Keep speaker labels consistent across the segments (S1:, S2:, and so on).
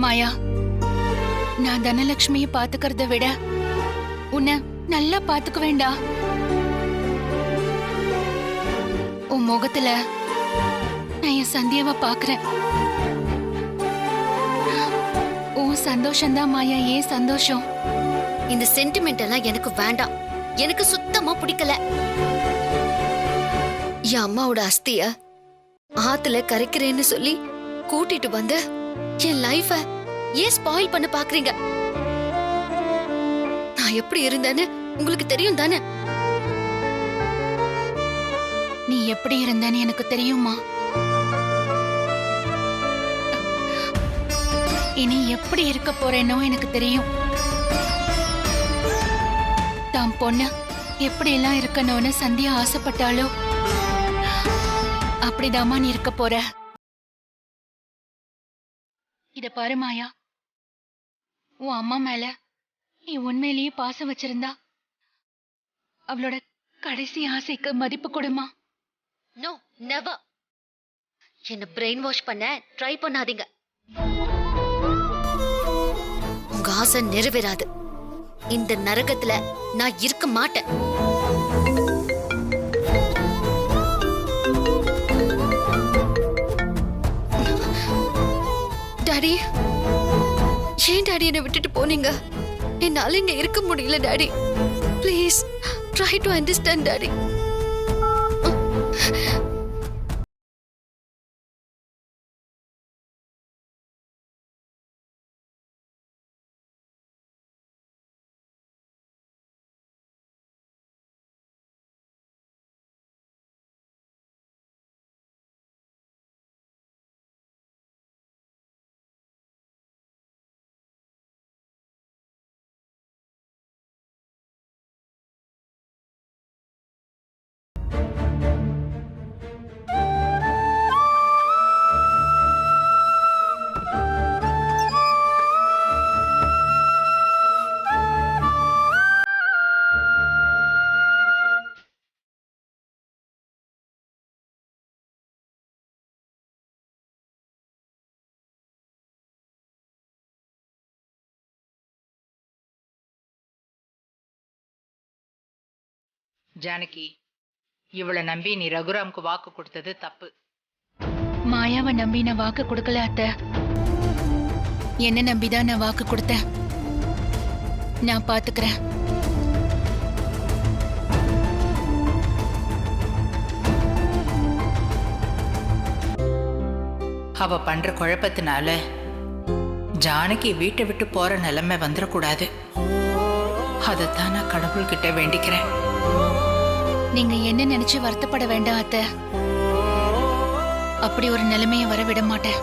S1: மாயா, நான் தனலட்சுமியை பாத்துக்கிறத விட உன்னை நல்லா பாத்துக்க வேண்டா. உன் முகத்துல நான் என் சந்தியாவை பாக்குறேன். உன் சந்தோஷம்தான் மாயா ஏன் சந்தோஷம்.
S2: இந்த சென்டிமெண்ட் எல்லாம் எனக்கு வேண்டாம். எனக்கு சுத்தமா பிடிக்கல. என் அம்மாவோட அஸ்திய ஆத்துல கரைக்கிறேன்னு சொல்லி கூட்டிட்டு வந்து என் லைஃப ஏன் ஸ்பாயில் பண்ண பாக்குறீங்க? நான் எப்படி இருந்தேன்னு உங்களுக்கு தெரியும் தானே?
S1: நீ எப்படி இருந்தேன்னு எனக்கு தெரியுமா? இனி எப்படி இருக்க போறேனோ எனக்கு தெரியும். தான் பொண்ணு எப்படி எல்லாம் இருக்கணும்னு சந்தியா ஆசைப்பட்டாலோ அப்படிதாம்மா நீ இருக்க போற. இத பாரு மாயா, உன் அம்மா மேல நீ உண்மையிலேயே பாசம் வச்சிருந்தா அவளோட கடைசி ஆசைக்கு மதிப்பு கொடுமா.
S2: No, never. என்ன பிரெயின் வாஷ் பண்ண ட்ரை பண்ணாதீங்க. உங்க ஆசை நிறைவேறாது. இந்த நரகத்துல நான் இருக்க மாட்டேன். டாடி, ஏன் டாடி என்னை விட்டுட்டு போனீங்க? என்னால இங்க இருக்க முடியல daddy. Please try to understand daddy.
S3: Janaki, இவளை நம்பி நீ ரகுராமுக்கு வாக்கு கொடுத்தது தப்பு.
S1: மாயாவை நம்பி நான் வாக்கு கொடுக்கல அத்தை. என்ன நம்பிதான் நான் வாக்கு கொடுத்தேன். நான் பாத்துக்கிறேன்.
S3: அவ பண்ற குழப்பத்தினால ஜானகி வீட்டை விட்டு போற நிலைமை வந்துடக்கூடாது. அதைத்தான் நான் கடவுள்கிட்ட வேண்டிக்கிறேன்.
S1: நீங்க என்ன நினைச்சு வருத்தப்பட வேண்டாம் அத்தை. அப்படி ஒரு நிலைமையை வர விட மாட்டேன்.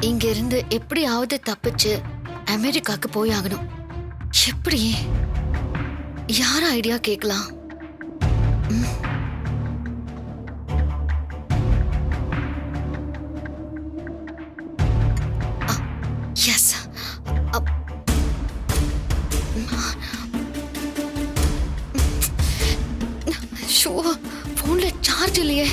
S2: இங்க இருந்து எப்படியாவது தப்பிச்சு அமெரிக்காக்கு போய் ஆகணும். எப்படி? யார ஐடியா கேட்கலாம்? எஸ், ஷோ, போன்ல சார்ஜ் இல்லையே.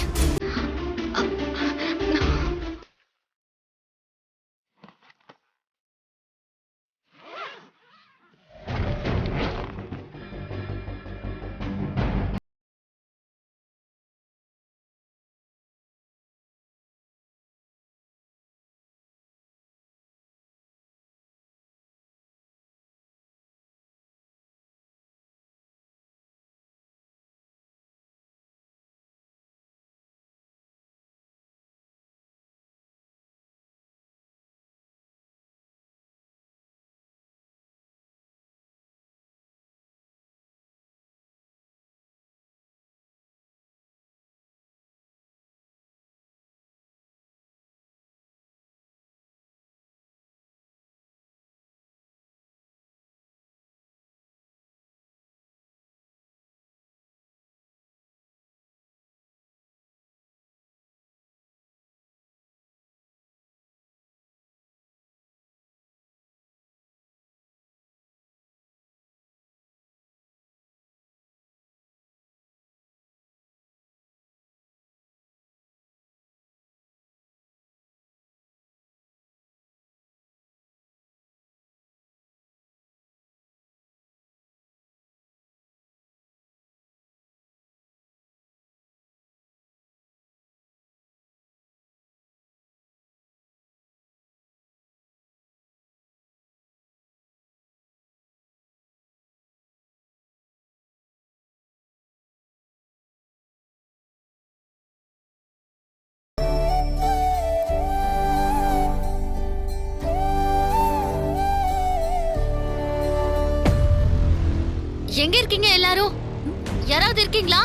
S2: யாராவது இருக்கீங்களா?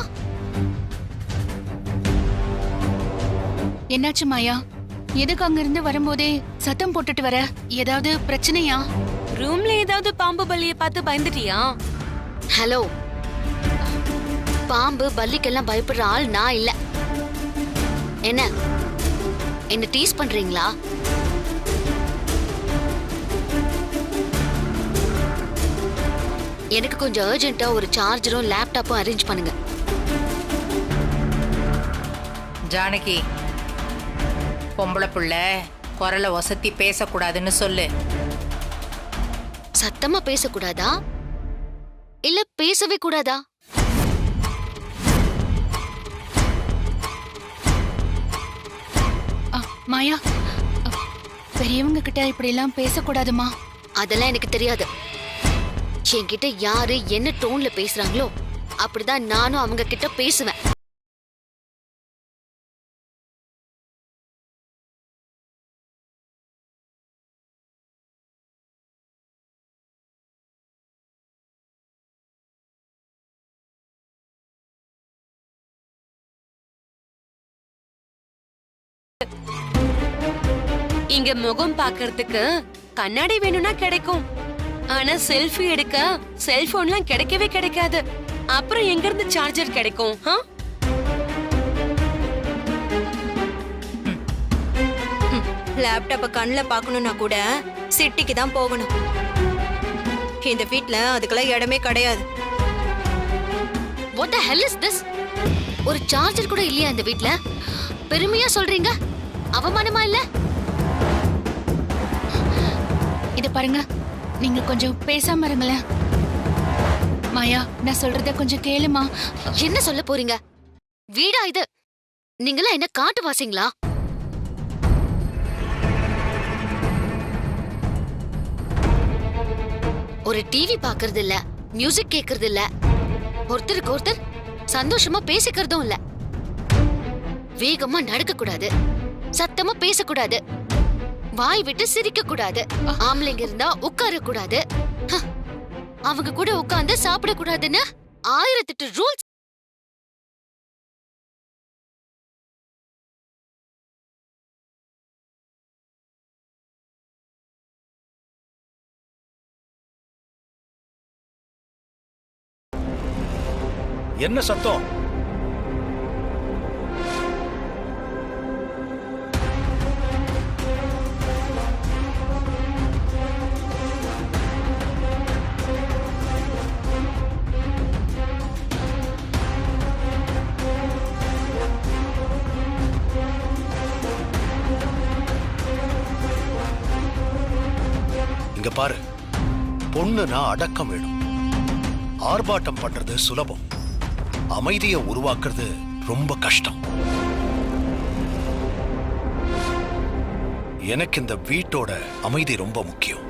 S1: என்னாச்சு மாயா? எதுக்கு அங்க இருந்து வரும்போதே சத்தம் போட்டுட்டு வர? ஏதாவது பிரச்சனையா?
S4: ரூம்ல ஏதாவது பாம்பு பல்லிய பார்த்து பயந்துட்டியா?
S2: ஹலோ, பாம்பு பல்லிக்கெல்லாம் பயப்படுற ஆள் நான் இல்ல. என்ன டீஸ் பண்றீங்களா? எனக்கு கொஞ்சம் அர்ஜென்ட்டா ஒரு சார்ஜரும் லேப்டாப்பும் அரேஞ்ச் பண்ணுங்க.
S3: ஜானகி, பொம்பளை புள்ள குரலை ஒசத்தி பேசக்கூடாதுன்னு சொல்லு.
S2: சத்தமா பேசக்கூடாதா இல்ல பேசவே கூடாதா?
S1: மாயா, பெரியவங்க கிட்ட இப்படி எல்லாம் பேசக்கூடாதுமா.
S2: அதெல்லாம் எனக்கு தெரியாது. என்கிட்ட யாரு என்ன டோன்ல பேசுறாங்களோ அப்படிதான் நானும் அவங்க கிட்ட பேசுவேன்.
S4: இங்க முகம் பாக்குறதுக்கு கண்ணாடி வேணும்னா கிடைக்கும். ஆனா செல்ஃபி எடுக்க செல்போன்லாம் கிடைக்கவே கிடைக்காது. அப்புறம் எங்க இருந்து சார்ஜர் கிடைக்கும்?
S5: லேப்டாப்ப கண்ணுல பாக்கணும்னா கூட சிட்டிக்கு தான் போகணும். இந்த வீட்ல அதுக்கெல்லாம் இடமே கிடையாது.
S2: What the hell is this? ஒரு சார்ஜர் கூட இல்லையா இந்த வீட்ல? பெருமையா சொல்றீங்க, அவமானமா இல்ல?
S1: இத பாருங்க, நீங்க கொஞ்சம் பேசாம இருங்களேன். மாயா, நான் சொல்றத கொஞ்சம் கேளுமா.
S2: என்ன சொல்ல போறீங்க? வீடா இது? நீங்களா என்ன காட்டு வாசிங்களா? ஒரு டிவி பாக்குறது இல்ல, மியூசிக் கேக்குறது இல்ல, ஒருத்தருக்கு ஒருத்தர் சந்தோஷமா பேசிக்கிறதும் இல்ல. வேகமா நடக்க கூடாது, சத்தமா பேசக்கூடாது, வாய் விட்டு சிரிக்க கூடாது, ஆம்பளைங்க இருந்தா உட்கார கூடாது, அவங்க கூட உட்கார்ந்து சாப்பிட கூடாதுன்னு 1008 ரூல்ஸ்.
S6: என்ன சத்தம்? இங்க பாரு, பொண்ணுனா அடக்கம் வேணும். ஆர்ப்பாட்டம் பண்றது சுலபம், அமைதியை உருவாக்குறது ரொம்ப கஷ்டம். எனக்கு இந்த வீட்டோட அமைதி ரொம்ப முக்கியம்.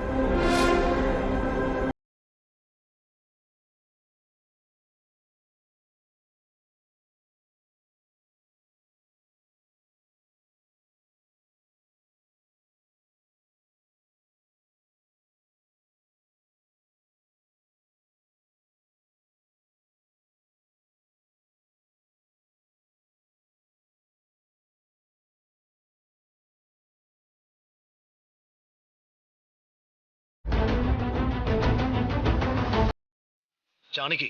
S6: ஜானகி,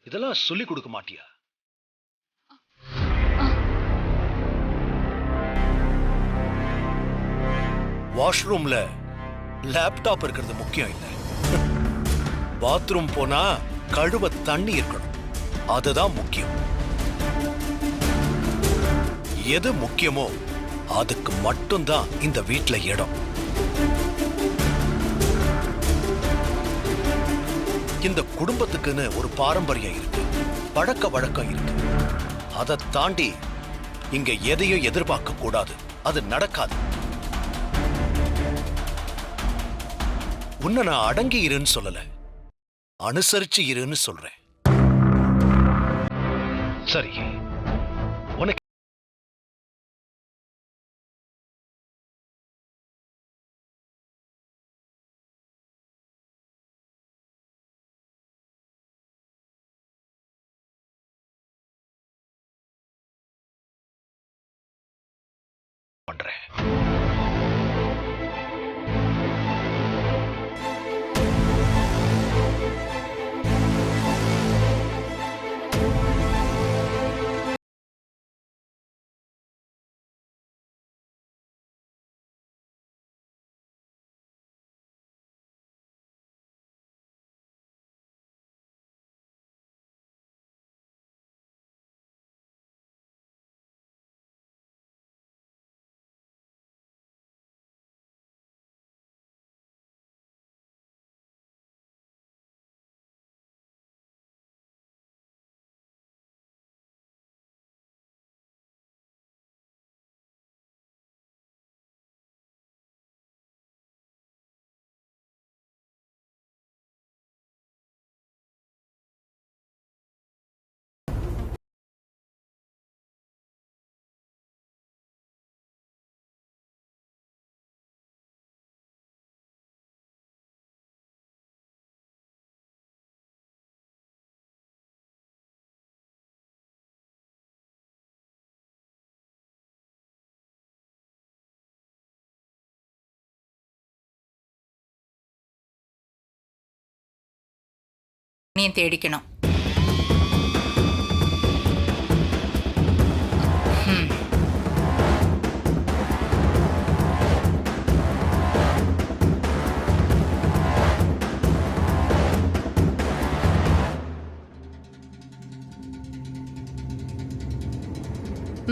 S6: இதெல்லாம் சொல்லி கொடுக்க மாட்டியா? வாஷ்ரூம்ல லேப்டாப் இருக்கிறது முக்கியம் இல்ல. பாத்ரூம் போனா கழுவ தண்ணி இருக்கணும், அதுதான் முக்கியம். எது முக்கியமோ அதுக்கு மட்டும்தான் இந்த வீட்ல இடம். இந்த குடும்பத்துக்குன்னு ஒரு பாரம்பரியம் இருக்கு, பழக்க வழக்கம் இருக்கு. அதை தாண்டி இங்க எதையும் எதிர்பார்க்க கூடாது, அது நடக்காது. உன்னை நான் அடங்கி இருன்னு சொல்லல, அனுசரிச்சு இருன்னு சொல்றேன். சரி,
S3: நீ தேடிக்கணும். ம்.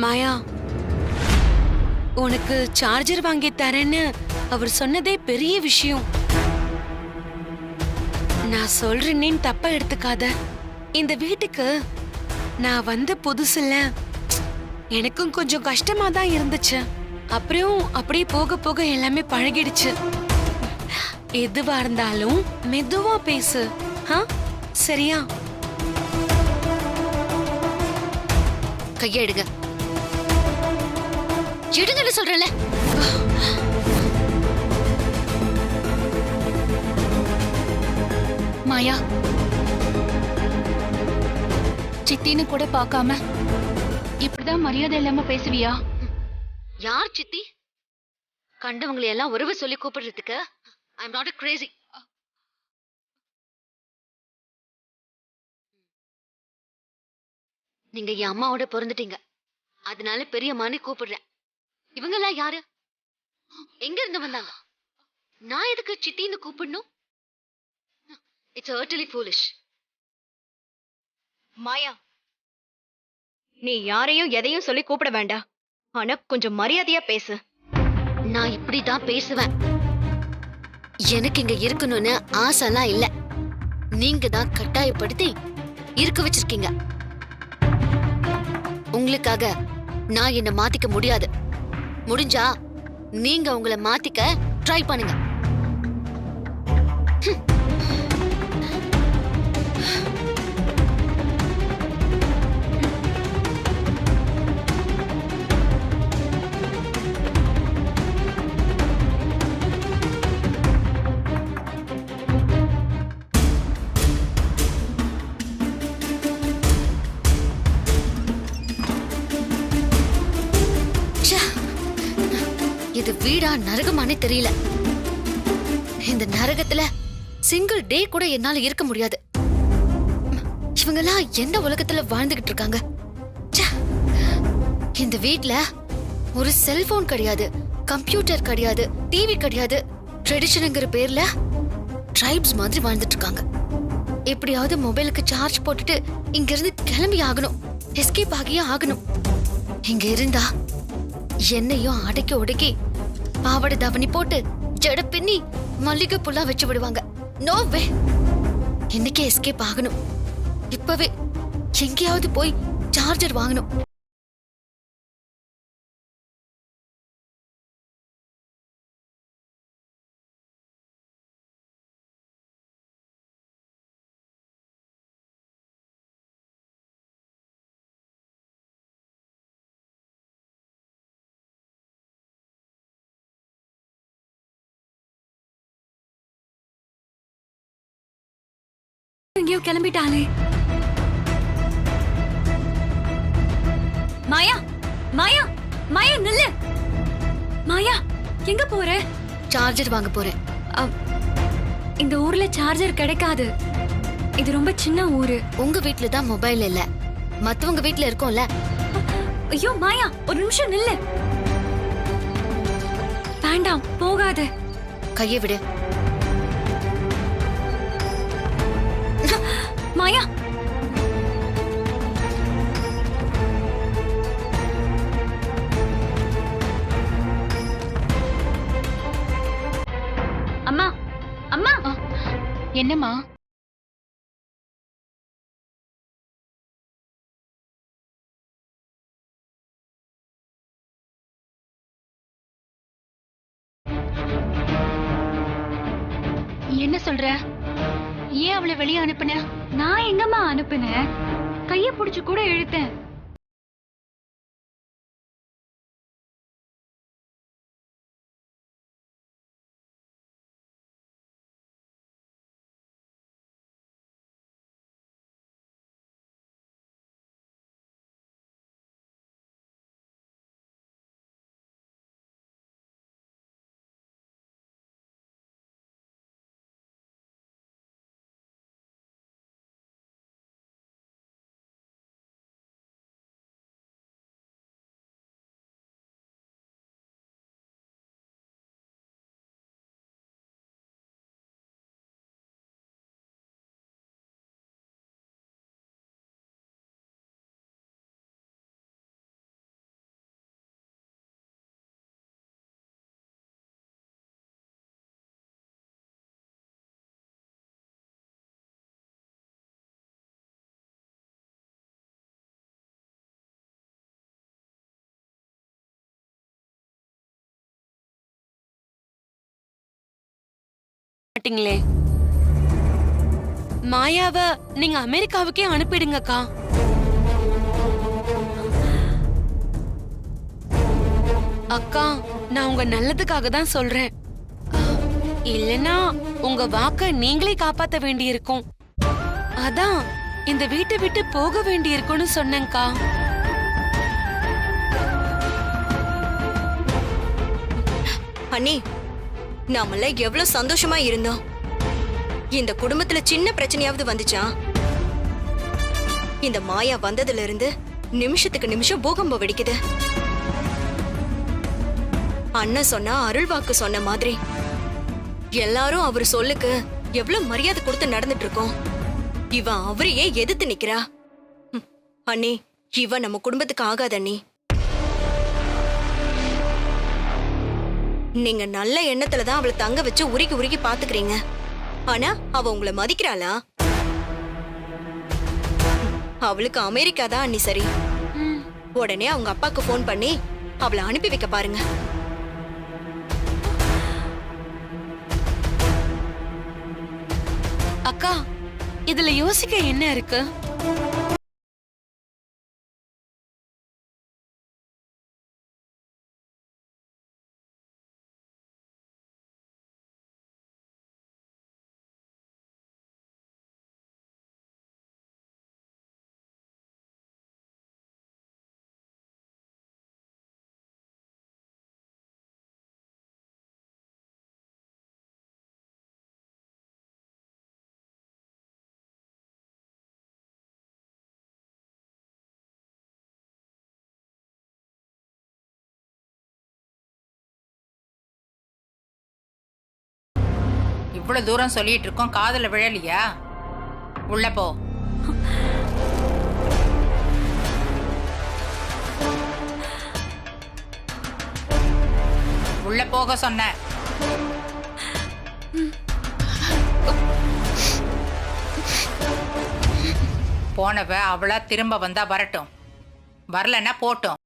S4: மாயா, உனக்கு சார்ஜர் வாங்கி தரேன்னு அவர் சொன்னதே பெரிய விஷயம். நான் சொல்றேன்னு தப்பா எடுத்துக்காத. இந்த வீட்டுக்கு நான் வந்த புதுசுல எனக்கும் கொஞ்சம் கஷ்டமா தான் இருந்துச்சு. அப்புறம் அப்படியே போக போக எல்லாமே பழகிடுச்சு. எதுவா இருந்தாலும் மெதுவா பேசு. சரியா?
S2: கையை எடுங்க. எடுங்கன்னு சொல்றேன்ல.
S1: மாயா, சித்தின்னு கூட பார்க்காம இப்படிதான் மரியாதை இல்லாம பேசுவியா?
S2: யார் சித்தி? கண்டவங்களை எல்லாம் உறவு சொல்லி கூப்பிடுறதுக்கு I am not a crazy. நீங்க என் அம்மாவோட பிறந்துட்டீங்க, அதனால பெரியம்மான்னு கூப்பிடுறேன். இவங்க எல்லாம் யாரு? எங்க இருந்து வந்தாங்க? நான் எதுக்கு சித்தின்னு கூப்பிடணும்? It's utterly foolish.
S5: மாயா, நீ யாரையும் எதையும் சொல்லி கூப்பிட வேண்டாம். ஆனா கொஞ்சம் மரியாதையா பேசு.
S2: நான் இப்படிதான் பேசுவேன். எனக்கு இங்க இருக்கணும்னு ஆசைலாம் இல்ல. நீங்க தான் கட்டாயப்படுத்தி இருக்க வச்சிருக்கீங்க. உங்களுக்காக நான் என்ன மாத்திக்க முடியாது. முடிஞ்சா நீங்க உங்களை மாத்திக்க ட்ரை பண்ணுங்க. இது வீடா நரகமானே தெரியல. இந்த நரகத்துல சிங்கிள் டே கூட என்னால இருக்க முடியாது. இவங்கெல்லாம் எந்த உலகத்துல வாழ்ந்துகிட்டு இருக்காங்க? ச்சே. இந்த வீட்ல ஒரு செல்போன் கிடையாது, கம்ப்யூட்டர் கிடையாது, டிவி கிடையாது. ட்ரெடிஷனுங்கிற பேர்ல ட்ரைப்ஸ் மாதிரி வாழ்ந்துட்டு இருக்காங்க. எப்படியாவது மொபைலுக்கு சார்ஜ் போட்டுட்டு இங்க இருந்து கிளம்பி ஆகணும், எஸ்கேப் ஆகியே ஆகணும். இங்க இருந்தா என்னையும் அடக்கி ஒடுக்கி பாவாடை தாவணி போட்டு ஜட பின்னி மல்லிகை புல்லா வச்சு விடுவாங்க. No way. இன்னைக்கே எஸ்கேப் ஆகணும். இப்பவே எங்கேயாவது போய் சார்ஜர் வாங்கணும்.
S1: எங்கேயோ கிளம்பிட்டாளே. மாயா, மாயா, மாயா நில்லு. மாயா, எங்க போற?
S2: சார்ஜர் வாங்க போறேன்.
S1: இந்த ஊர்ல சார்ஜர் கிடைக்காது. இது ரொம்ப சின்ன ஊரு.
S2: உங்க வீட்ல தான் மொபைல் இல்ல, மத்தவங்க வீட்ல இருக்கும்ல.
S1: ஐயோ மாயா, ஒரு நிமிஷம் நில்லு. வேண்டாம், போகாத.
S2: கையை விடு.
S1: மாயா, அம்மா, அம்மா. என்னம்மா? என்ன சொல்ற? ஏன் அவளை வெளியே அனுப்புன? நான் எங்கம்மா அனுப்புனேன்? கைய புடிச்சு கூட இழுத்தேன்.
S4: மாட்டீங்களே. மாயாவ நீங்க அமெரிக்காவுக்கே அனுப்பிடுங்கக்கா. அக்கா, நான் உங்க நல்லதுக்காக தான் சொல்றேன். இல்லனா உங்க வாக்க நீங்களே காப்பாத்த வேண்டியிருக்கும். அதான் இந்த வீட்டை விட்டு போக வேண்டியிருக்கும்னு சொன்னேன்க்கா.
S5: அண்ணி, நாமல எவ்வளவு சந்தோஷமா இருந்தோம். இந்த குடும்பத்துல சின்ன பிரச்சனையாவது வந்துச்சா? இந்த மாயா வந்ததுல இருந்து நிமிஷத்துக்கு நிமிஷம் பூகம்பம் வெடிக்குது. அண்ணன் சொன்னா அருள் வாக்கு சொன்ன மாதிரி எல்லாரும் அவர் சொல்லுக்கு எவ்வளவு மரியாதை கொடுத்து நடந்துட்டு இருக்கோம். இவன் அவரையே எதிர்த்து நிக்கிறா. அண்ணி, இவன் நம்ம குடும்பத்துக்கு ஆகாத அண்ணி. நீங்க நல்ல எண்ணத்துலதான் அவளை தங்க வச்சு உருகி உருகி பாத்துக்கிறீங்க. ஆனா அவ உங்களை மதிக்கிறாளா? அவளுக்கு அமெரிக்கா தான் அண்ணி சரி. உடனே அவங்க அப்பாக்கு போன் பண்ணி அவளை அனுப்பி வைக்க பாருங்க.
S4: அக்கா, இதுல யோசிக்க என்ன இருக்கு?
S3: இவ்வளவு தூரம் சொல்லிட்டு இருக்கோம், காதுல விழலையா? உள்ள போ. உள்ள போக சொன்ன. போனவ அவளா திரும்ப வந்தா வரட்டும், வரலன்னா போட்டும்.